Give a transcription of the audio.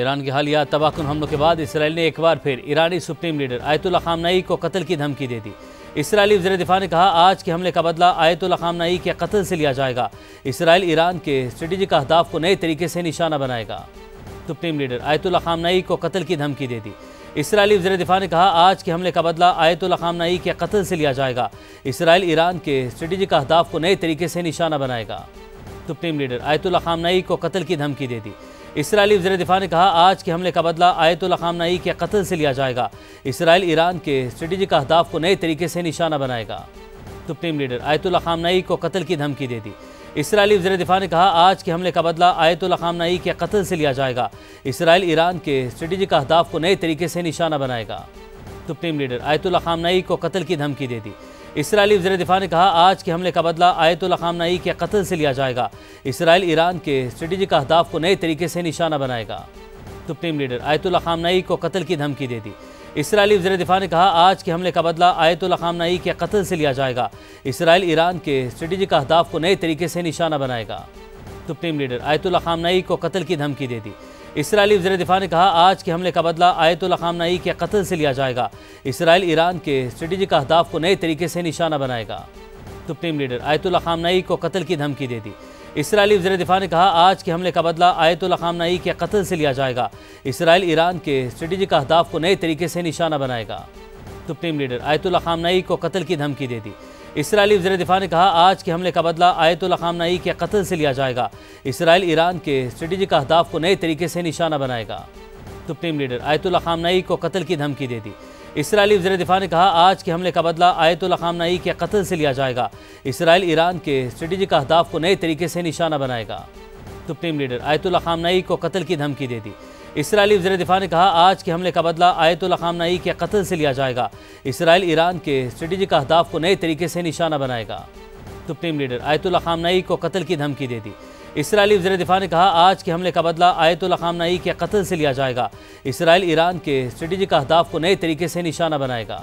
ایران کے حالیہ تباہ کن حملوں کے بعد اسرائیل نے ایک بار پھر ایرانی سپریم لیڈر آیت اللہ خامنئی کو قتل کی دھمکی دے دی۔ اسرائیلی وزیر دفاع نے کہا آج کے حملے کا بدلہ آیت اللہ خامنئی کے قتل سے لیا جائے گا۔ اسرائیل ایران کے اسٹریٹجک اہداف کو نئے طریقے سے نشانہ بنائے گا۔ سپریم لیڈر آیت اللہ خامنئی کو قتل کی دھمکی دے دی۔ اسرائیلی وزیر دفاع نے کہا آج کے حملے کا بدلہ آیت اللہ خامنئی کے قتل سے لیا جائے گا۔ اسرائیل ایران کے اسٹریٹجک اہداف کو نئے طریقے سے نشانہ بنائے گا۔ سپریم لیڈر آیت اللہ خامنئی کو قتل کی دھمکی دے دی۔ اسرائیلی وزیر دفاع نے کہا آج کے حملے کا بدلہ آیت اللہ خامنئی کے قتل سے لیا جائے گا۔ اسرائیل ایران کے اسٹریٹجک اہداف کو نئے طریقے سے نشانہ بنائے گا۔ سپریم لیڈر آیت اللہ خامنئی کو قتل کی دھمکی دے دی۔ اسرائیلی وزیر دفاع نے کہا آج کے حملے کا بدلہ آیت اللہ خامنئی کے قتل سے لیا جائے گا۔ اسرائیل ایران کے اسٹریٹجک اہداف کو نئے طریقے سے نشانہ بنائے گا۔ سپریم لیڈر آیت اللہ خامنئی کو قتل کی دھمکی دے دی۔ اسرائیلی وزیر دفاع نے کہا آج کے حملے کا بدلہ آیت اللہ خامنئی کے قتل سے لیا جائے گا۔ اسرائیل ایران کے اسٹریٹجک اہداف کو نئے طریقے سے نشانہ بنائے گا۔ سپریم لیڈر آیت اللہ خامنئی کو قتل کی دھمکی دے دی۔ اسرائیلی وزیر دفاع نے کہا آج کے حملے کا بدلہ آیت اللہ خامنئی کے قتل سے لیا جائے گا۔ اسرائیل ایران کے اسٹریٹجک اہداف کو نئے طریقے سے نشانہ بنائے گا۔ سپریم لیڈر آیت اللہ خامنئی کو قتل کی دھمکی دے دی۔ اسرائیلی وزیر دفاع نے کہا آج کے حملے کا بدلہ آیت اللہ خامنئی کے قتل سے لیا جائے گا۔ اسرائیل ایران کے اسٹریٹجک اہداف کو نئے طریقے سے نشانہ بنائے گا۔ سپریم لیڈر آیت اللہ خامنئی کو قتل کی دھمکی دے دی۔ اسرائیلی وزیر دفاع نے کہا آج کے حملے کا بدلہ آیت اللہ خامنئی کے قتل سے لیا جائے گا۔ اسرائیل ایران کے اسٹریٹجک اہداف کو نئے طریقے سے نشانہ بنائے گا۔ سپریم لیڈر آیت اللہ خامنئی کو قتل کی دھمکی دے دی۔ اسرائیلی وزیر دفاع نے کہا آج کے حملے کا بدلہ آیت اللہ خامنئی کے قتل سے لیا جائے گا۔ اسرائیل ایران کے اسٹریٹجک اہداف کو نئے طریقے سے نشانہ بنائے گا۔ سپریم لیڈر آیت اللہ خامنئی کو قتل کی دھمکی دے دی۔ اسرائیلی وزیر دفاع نے کہا آج کے حملے کا بدلہ آیت اللہ خامنئی کے قتل سے لیا جائے گا۔ اسرائیل ایران کے اسٹریٹجک اہداف کو نئے طریقے سے نشانہ بنائے گا۔ سپریم لیڈر آیت اللہ خامنئی کو قتل کی دھمکی دے دی۔ اسرائیلی وزیر دفاع نے کہا آج کے حملے کا بدلہ آیت اللہ خامنئی کے قتل سے لیا جائے گا۔ اسرائیل ایران کے اسٹریٹجک اہداف کو نئے طریقے سے نشانہ بنائے گا۔ سپریم لیڈر آیت اللہ خامنئی کو قتل کی دھمکی دے دی۔ اسرائیلی وزیر دفاع نے کہا آج کے حملے کا بدلہ آیت اللہ خامنئی کے قتل سے لیا جائے گا۔ اسرائیل ایران کے اسٹریٹجک اہداف کو نئے طریقے سے نشانہ بنائے گا۔